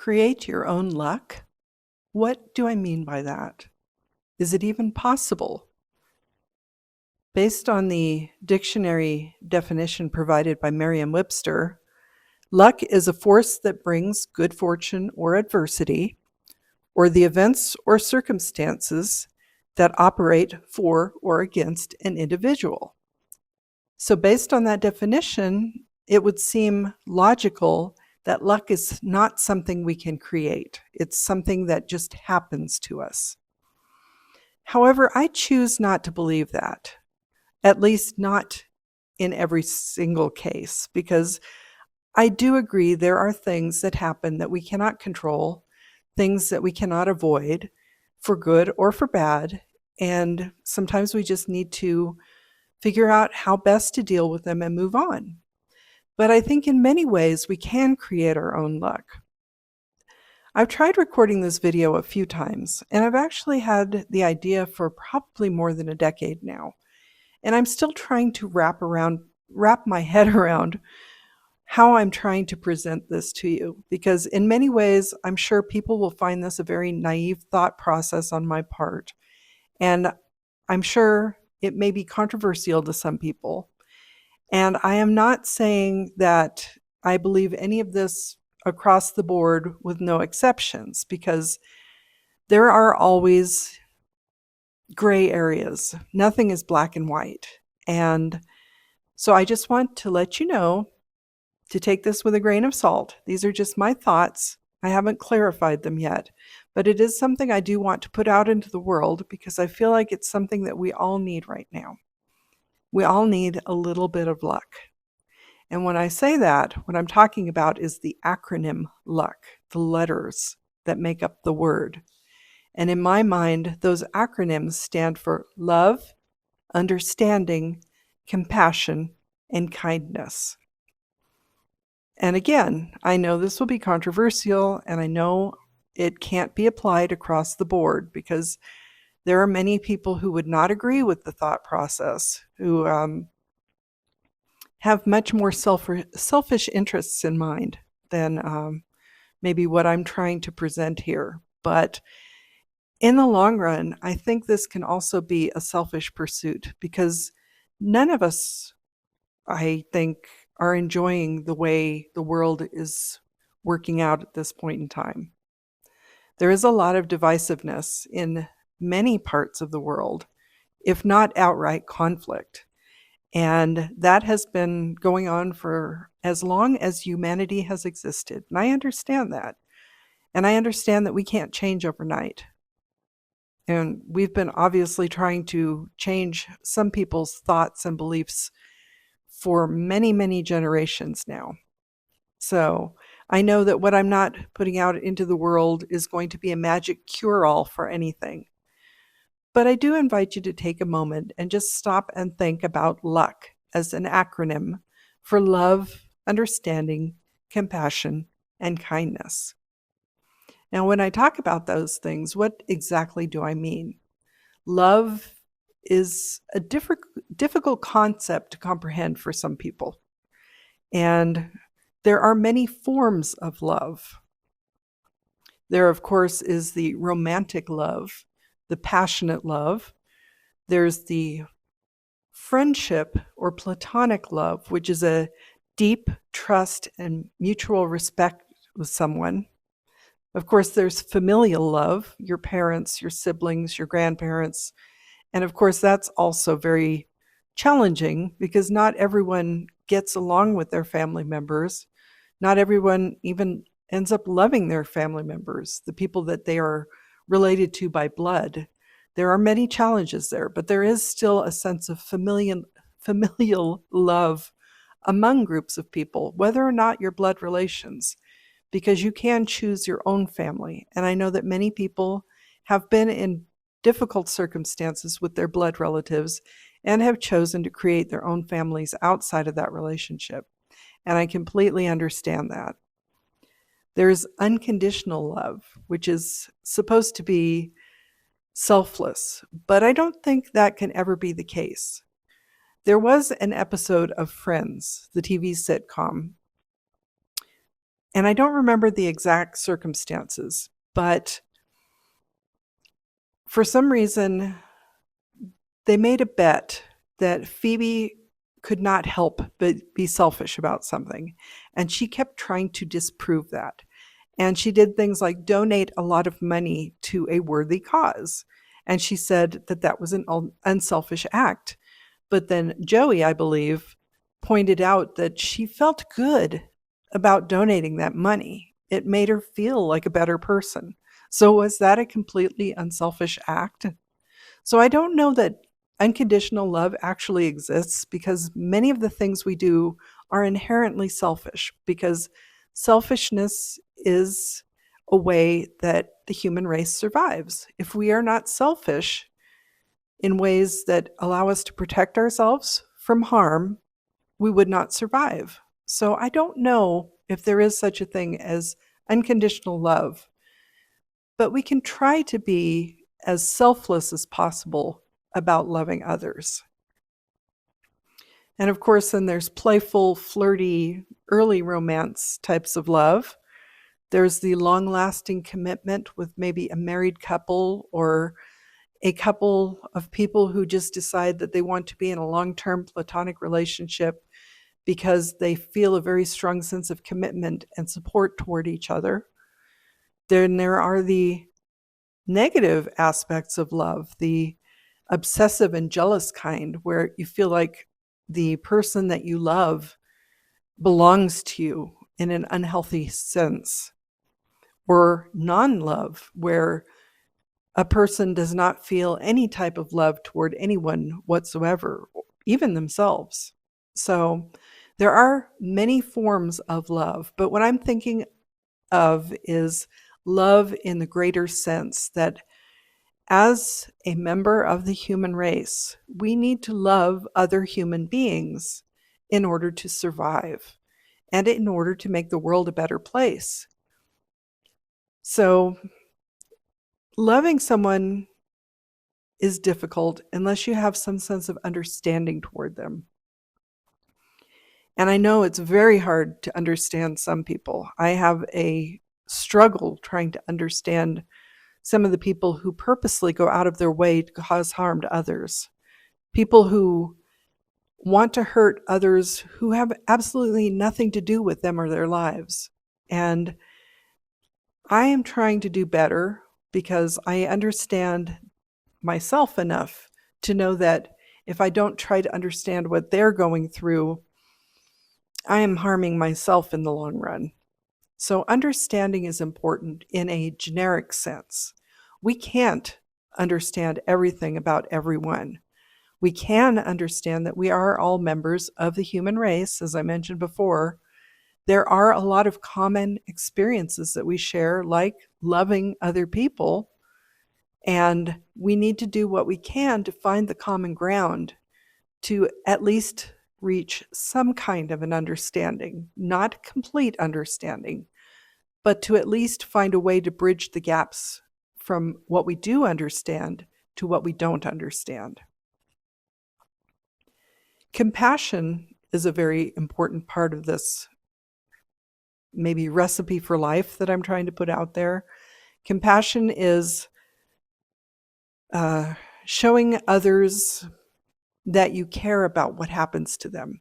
Create your own luck? What do I mean by that? Is it even possible? Based on the dictionary definition provided by Merriam-Webster, luck is a force that brings good fortune or adversity, or the events or circumstances that operate for or against an individual. So based on that definition, it would seem logical that luck is not something we can create. It's something that just happens to us. However, I choose not to believe that, at least not in every single case, because I do agree there are things that happen that we cannot control, things that we cannot avoid, for good or for bad, and sometimes we just need to figure out how best to deal with them and move on. But I think in many ways we can create our own luck. I've tried recording this video a few times, and I've actually had the idea for probably more than a decade now. And I'm still trying to wrap my head around how I'm trying to present this to you, because in many ways, I'm sure people will find this a very naive thought process on my part. And I'm sure it may be controversial to some people. And I am not saying that I believe any of this across the board with no exceptions, because there are always gray areas. Nothing is black and white. And so I just want to let you know to take this with a grain of salt. These are just my thoughts. I haven't clarified them yet, but it is something I do want to put out into the world because I feel like it's something that we all need right now. We all need a little bit of luck. And when I say that, what I'm talking about is the acronym luck, the letters that make up the word. And in my mind, those acronyms stand for love, understanding, compassion, and kindness. And again, I know this will be controversial, and I know it can't be applied across the board because there are many people who would not agree with the thought process, who have much more selfish interests in mind than maybe what I'm trying to present here. But in the long run, I think this can also be a selfish pursuit because none of us, I think, are enjoying the way the world is working out at this point in time. There is a lot of divisiveness in many parts of the world, if not outright conflict. And that has been going on for as long as humanity has existed. And I understand that. And I understand that we can't change overnight. And we've been obviously trying to change some people's thoughts and beliefs for many, many generations now. So I know that what I'm not putting out into the world is going to be a magic cure-all for anything. But I do invite you to take a moment and just stop and think about luck as an acronym for love, understanding, compassion, and kindness. Now, when I talk about those things, what exactly do I mean? Love is a difficult concept to comprehend for some people. And there are many forms of love. There, of course, is the romantic love, the passionate love. There's the friendship or platonic love, which is a deep trust and mutual respect with someone. Of course, there's familial love, your parents, your siblings, your grandparents. And of course, that's also very challenging because not everyone gets along with their family members. Not everyone even ends up loving their family members, the people that they are related to by blood. There are many challenges there, but there is still a sense of familial love among groups of people, whether or not you're blood relations, because you can choose your own family. And I know that many people have been in difficult circumstances with their blood relatives and have chosen to create their own families outside of that relationship. And I completely understand that. There's unconditional love, which is supposed to be selfless, but I don't think that can ever be the case. There was an episode of Friends, the TV sitcom, And I don't remember the exact circumstances, but for some reason, they made a bet that Phoebe could not help but be selfish about something. And she kept trying to disprove that. And she did things like donate a lot of money to a worthy cause. And she said that that was an unselfish act. But then Joey, I believe, pointed out that she felt good about donating that money. It made her feel like a better person. So was that a completely unselfish act? So I don't know that unconditional love actually exists, because many of the things we do are inherently selfish, because selfishness is a way that the human race survives. If we are not selfish in ways that allow us to protect ourselves from harm, we would not survive. So I don't know if there is such a thing as unconditional love, but we can try to be as selfless as possible about loving others. And of course, then there's playful, flirty, early romance types of love. There's the long lasting commitment with maybe a married couple or a couple of people who just decide that they want to be in a long term platonic relationship because they feel a very strong sense of commitment and support toward each other. Then there are the negative aspects of love, the obsessive and jealous kind, where you feel like the person that you love belongs to you in an unhealthy sense, or non love, where a person does not feel any type of love toward anyone whatsoever, even themselves. So there are many forms of love, but what I'm thinking of is love in the greater sense that as a member of the human race, we need to love other human beings in order to survive and in order to make the world a better place. So, loving someone is difficult unless you have some sense of understanding toward them. And I know it's very hard to understand some people. I have a struggle trying to understand some of the people who purposely go out of their way to cause harm to others. People who want to hurt others who have absolutely nothing to do with them or their lives. And I am trying to do better because I understand myself enough to know that if I don't try to understand what they're going through, I am harming myself in the long run. So understanding is important in a generic sense. We can't understand everything about everyone. We can understand that we are all members of the human race, as I mentioned before. There are a lot of common experiences that we share, like loving other people, and we need to do what we can to find the common ground to at least reach some kind of an understanding, not complete understanding, but to at least find a way to bridge the gaps from what we do understand to what we don't understand. Compassion is a very important part of this maybe recipe for life that I'm trying to put out there. Compassion is showing others that you care about what happens to them.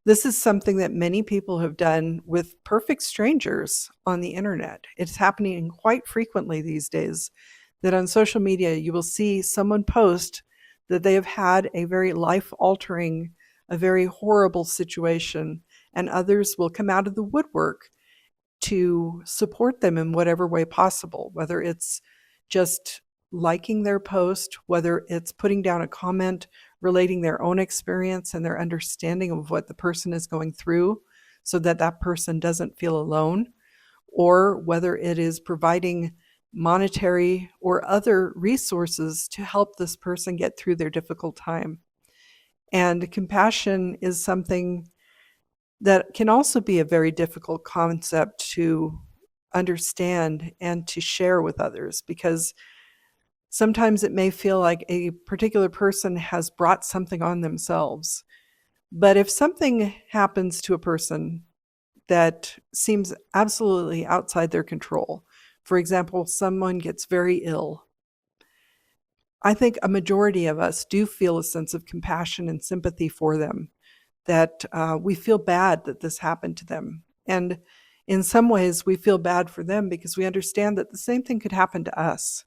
This is something that many people have done with perfect strangers on the internet. It's happening quite frequently these days that on social media you will see someone post that they have had a very life-altering, a very horrible situation, and others will come out of the woodwork to support them in whatever way possible, whether it's just liking their post, whether it's putting down a comment relating their own experience and their understanding of what the person is going through so that that person doesn't feel alone, or whether it is providing monetary or other resources to help this person get through their difficult time. And compassion is something that can also be a very difficult concept to understand and to share with others, because sometimes it may feel like a particular person has brought something on themselves. But if something happens to a person that seems absolutely outside their control. For example, someone gets very ill. I think a majority of us do feel a sense of compassion and sympathy for them, that we feel bad that this happened to them. And in some ways, we feel bad for them because we understand that the same thing could happen to us.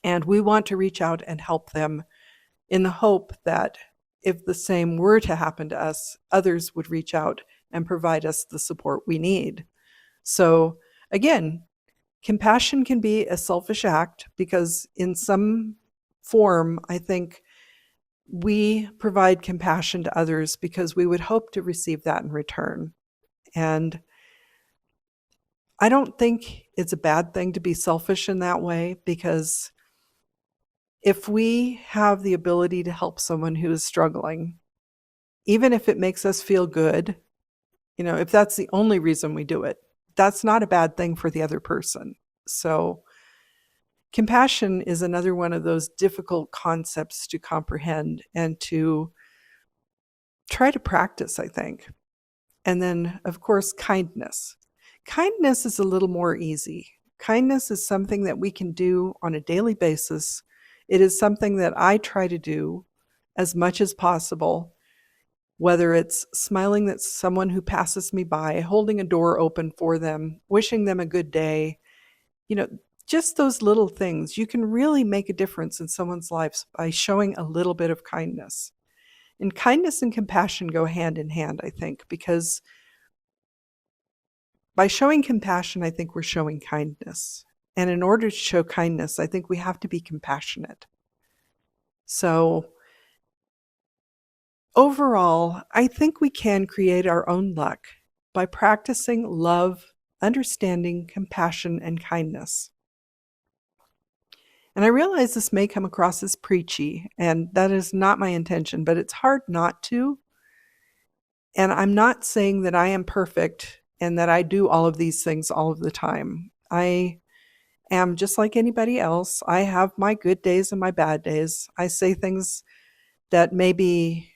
And we want to reach out and help them in the hope that if the same were to happen to us, others would reach out and provide us the support we need. So again, compassion can be a selfish act because in some form, I think we provide compassion to others because we would hope to receive that in return. And I don't think it's a bad thing to be selfish in that way, because if we have the ability to help someone who is struggling, even if it makes us feel good, if that's the only reason we do it, that's not a bad thing for the other person. So compassion is another one of those difficult concepts to comprehend and to try to practice, I think. And then, of course, kindness. Kindness is a little more easy. Kindness is something that we can do on a daily basis. It is something that I try to do as much as possible, whether it's smiling at someone who passes me by, holding a door open for them, wishing them a good day. Just those little things. You can really make a difference in someone's lives by showing a little bit of kindness. And kindness and compassion go hand in hand, I think, because by showing compassion, I think we're showing kindness. And in order to show kindness, I think we have to be compassionate. So overall, I think we can create our own luck by practicing love, understanding, compassion, and kindness. And I realize this may come across as preachy, and that is not my intention, but it's hard not to. And I'm not saying that I am perfect and that I do all of these things all of the time. I am just like anybody else. I have my good days and my bad days. I say things that may be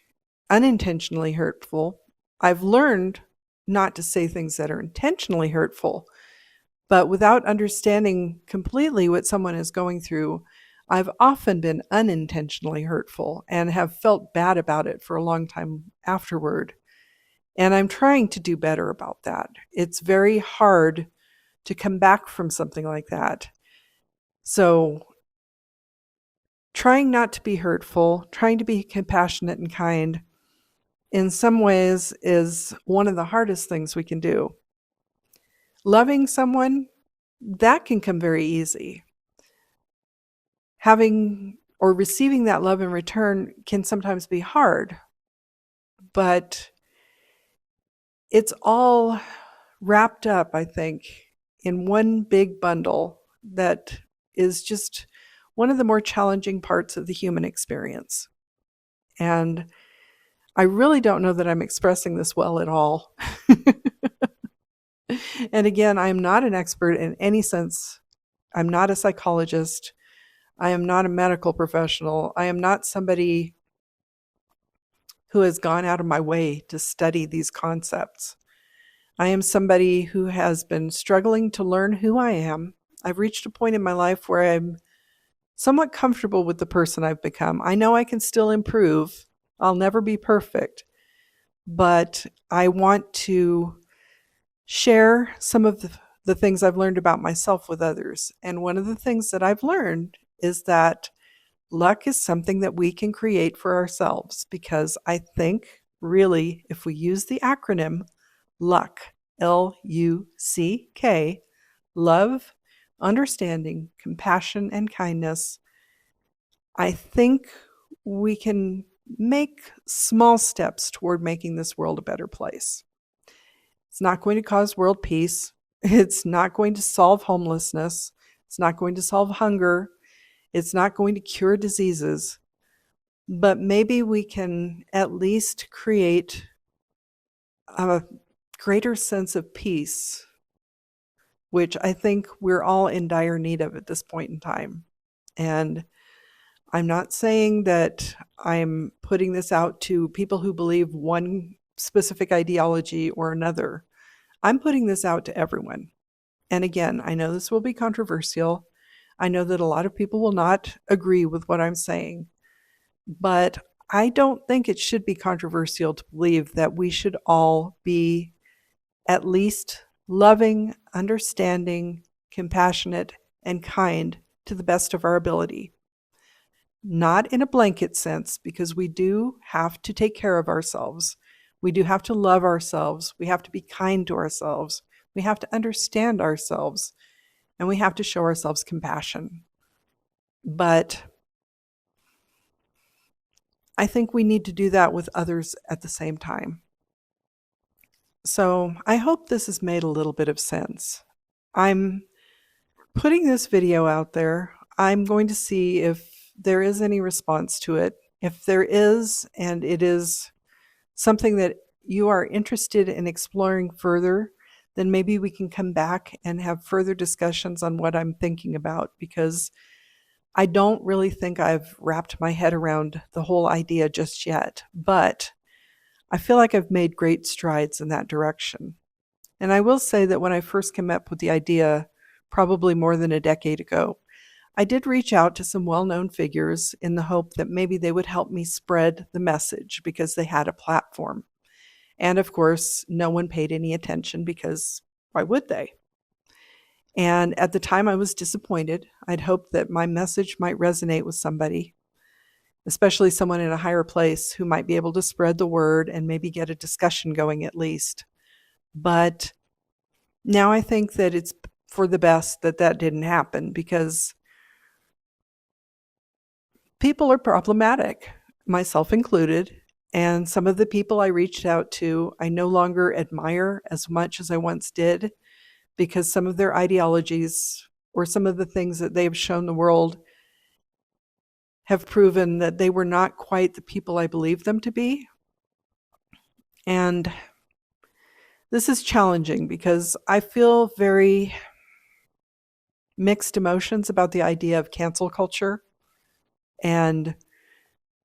unintentionally hurtful. I've learned not to say things that are intentionally hurtful, but without understanding completely what someone is going through, I've often been unintentionally hurtful and have felt bad about it for a long time afterward. And I'm trying to do better about that. It's very hard to come back from something like that. So trying not to be hurtful, trying to be compassionate and kind, in some ways is one of the hardest things we can do. Loving someone, that can come very easy. Having or receiving that love in return can sometimes be hard, but it's all wrapped up, I think, in one big bundle that is just one of the more challenging parts of the human experience. And I really don't know that I'm expressing this well at all. And again, I'm not an expert in any sense. I'm not a psychologist. I am not a medical professional. I am not somebody who has gone out of my way to study these concepts. I am somebody who has been struggling to learn who I am. I've reached a point in my life where I'm somewhat comfortable with the person I've become. I know I can still improve. I'll never be perfect, but I want to share some of the things I've learned about myself with others. And one of the things that I've learned is that luck is something that we can create for ourselves, because I think really, if we use the acronym LUCK, LUCK, love, understanding, compassion, and kindness, I think we can make small steps toward making this world a better place. It's not going to cause world peace. It's not going to solve homelessness. It's not going to solve hunger. It's not going to cure diseases. But maybe we can at least create a greater sense of peace, which I think we're all in dire need of at this point in time. And I'm not saying that I'm putting this out to people who believe one specific ideology or another. I'm putting this out to everyone. And again, I know this will be controversial. I know that a lot of people will not agree with what I'm saying, but I don't think it should be controversial to believe that we should all be at least loving, understanding, compassionate, and kind to the best of our ability. Not in a blanket sense, because we do have to take care of ourselves. We do have to love ourselves. We have to be kind to ourselves. We have to understand ourselves, and we have to show ourselves compassion. But I think we need to do that with others at the same time. So I hope this has made a little bit of sense. I'm putting this video out there. I'm going to see if there is any response to it. If there is, and it is something that you are interested in exploring further, then maybe we can come back and have further discussions on what I'm thinking about, because I don't really think I've wrapped my head around the whole idea just yet, but I feel like I've made great strides in that direction. And I will say that when I first came up with the idea, probably more than a decade ago, I did reach out to some well-known figures in the hope that maybe they would help me spread the message because they had a platform. And of course, no one paid any attention, because why would they? And at the time, I was disappointed. I'd hoped that my message might resonate with somebody, especially someone in a higher place who might be able to spread the word and maybe get a discussion going at least. But now I think that it's for the best that that didn't happen, because people are problematic, myself included. And some of the people I reached out to, I no longer admire as much as I once did, because some of their ideologies or some of the things that they've shown the world have proven that they were not quite the people I believed them to be. And this is challenging because I feel very mixed emotions about the idea of cancel culture and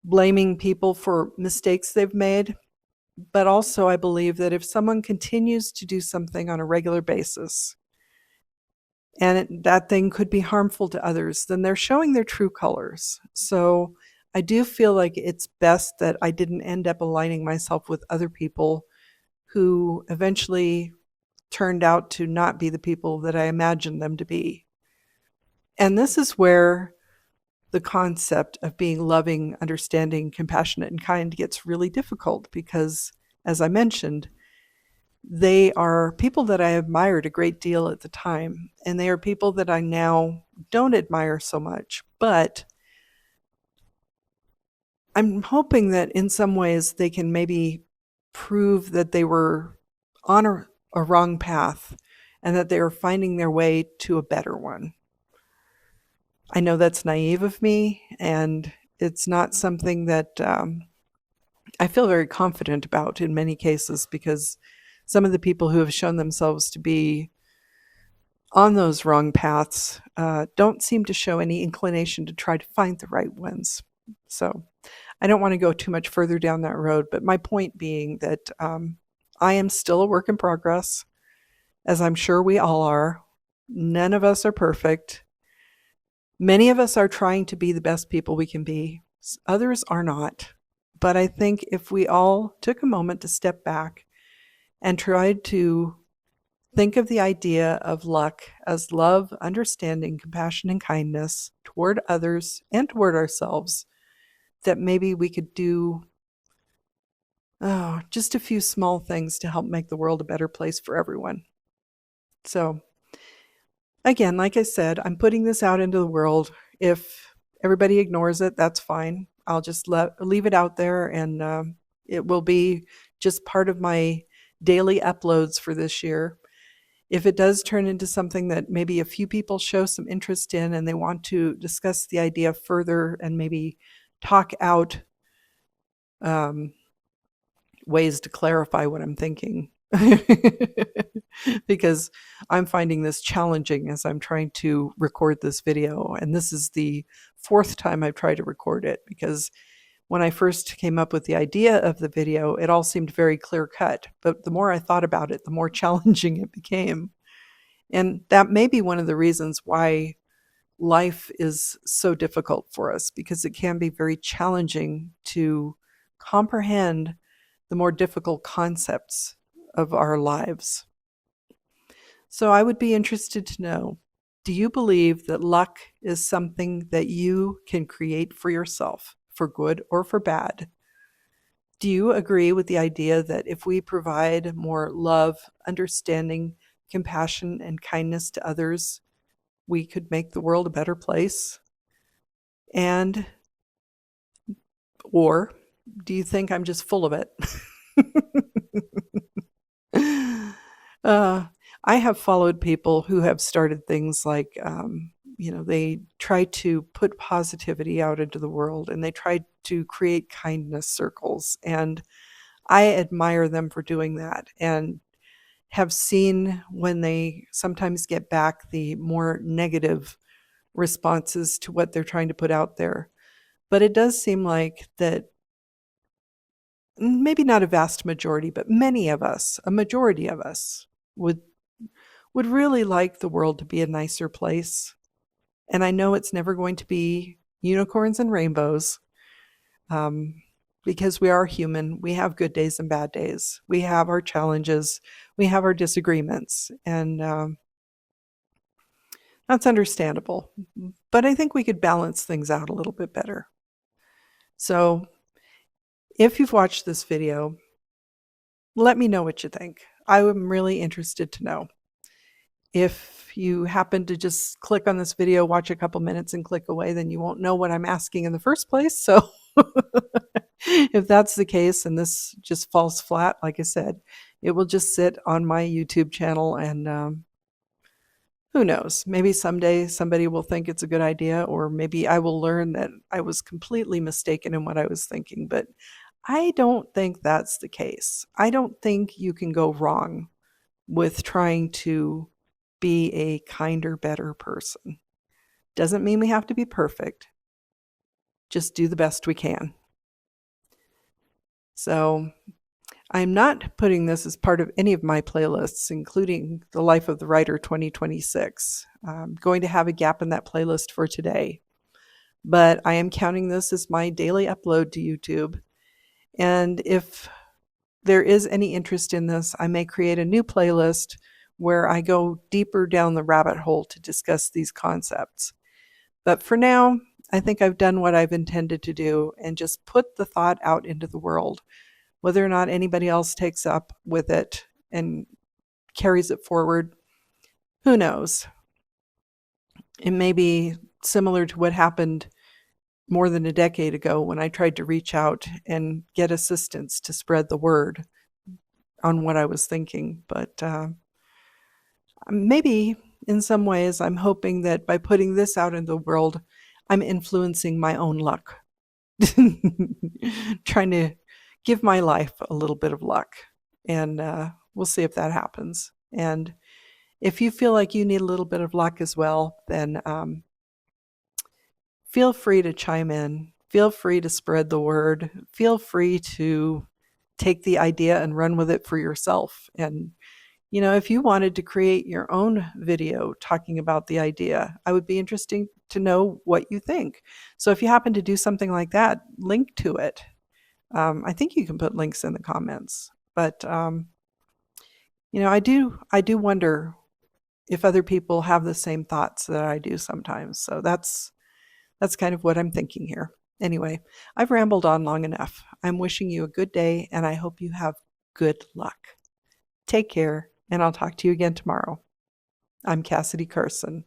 blaming people for mistakes they've made. But also, I believe that if someone continues to do something on a regular basis, and that thing could be harmful to others, then they're showing their true colors. So I do feel like it's best that I didn't end up aligning myself with other people who eventually turned out to not be the people that I imagined them to be. And this is where the concept of being loving, understanding, compassionate, and kind gets really difficult, because, as I mentioned, they are people that I admired a great deal at the time, and they are people that I now don't admire so much. But I'm hoping that in some ways they can maybe prove that they were on a wrong path and that they are finding their way to a better one. I know that's naive of me, and it's not something that I feel very confident about in many cases, because some of the people who have shown themselves to be on those wrong paths don't seem to show any inclination to try to find the right ones. So I don't want to go too much further down that road, but my point being that I am still a work in progress, as I'm sure we all are. None of us are perfect. Many of us are trying to be the best people we can be. Others are not. But I think if we all took a moment to step back and tried to think of the idea of luck as love, understanding, compassion, and kindness toward others and toward ourselves, that maybe we could do just a few small things to help make the world a better place for everyone. So again, like I said, I'm putting this out into the world. If everybody ignores it, that's fine. I'll just leave it out there, and it will be just part of my daily uploads for this year. If it does turn into something that maybe a few people show some interest in and they want to discuss the idea further and maybe talk out ways to clarify what I'm thinking, because I'm finding this challenging as I'm trying to record this video. And this is the fourth time I've tried to record it, because When I first came up with the idea of the video, it all seemed very clear cut, but the more I thought about it, the more challenging it became. And that may be one of the reasons why life is so difficult for us, because it can be very challenging to comprehend the more difficult concepts of our lives. So I would be interested to know, do you believe that luck is something that you can create for yourself, for good or for bad? Do you agree with the idea that if we provide more love, understanding, compassion, and kindness to others, we could make the world a better place? And, or do you think I'm just full of it? I have followed people who have started things like, they try to put positivity out into the world, and they try to create kindness circles. And I admire them for doing that, and have seen when they sometimes get back the more negative responses to what they're trying to put out there. But it does seem like that maybe not a vast majority, but many of us, a majority of us, would really like the world to be a nicer place. And I know it's never going to be unicorns and rainbows, because we are human. We have good days and bad days. We have our challenges. We have our disagreements. And that's understandable. But I think we could balance things out a little bit better. So if you've watched this video, let me know what you think. I am really interested to know. If you happen to just click on this video, watch a couple minutes and click away, then you won't know what I'm asking in the first place. So if that's the case and this just falls flat, like I said, it will just sit on my YouTube channel, and who knows, maybe someday somebody will think it's a good idea, or maybe I will learn that I was completely mistaken in what I was thinking. But I don't think that's the case. I don't think you can go wrong with trying to be a kinder, better person. Doesn't mean we have to be perfect. Just do the best we can. So I'm not putting this as part of any of my playlists, including the Life of the Writer 2026. I'm going to have a gap in that playlist for today. But I am counting this as my daily upload to YouTube. And if there is any interest in this, I may create a new playlist where I go deeper down the rabbit hole to discuss these concepts. But for now, I think I've done what I've intended to do and just put the thought out into the world. Whether or not anybody else takes up with it and carries it forward, who knows? It may be similar to what happened more than a decade ago when I tried to reach out and get assistance to spread the word on what I was thinking. But maybe in some ways, I'm hoping that by putting this out in the world, I'm influencing my own luck. Trying to give my life a little bit of luck. And we'll see if that happens. And if you feel like you need a little bit of luck as well, then feel free to chime in. Feel free to spread the word. Feel free to take the idea and run with it for yourself. And if you wanted to create your own video talking about the idea, I would be interested to know what you think. So if you happen to do something like that, link to it. I think you can put links in the comments. But I do wonder if other people have the same thoughts that I do sometimes. So that's kind of what I'm thinking here. Anyway, I've rambled on long enough. I'm wishing you a good day, and I hope you have good luck. Take care, and I'll talk to you again tomorrow. I'm Cassidy Carson.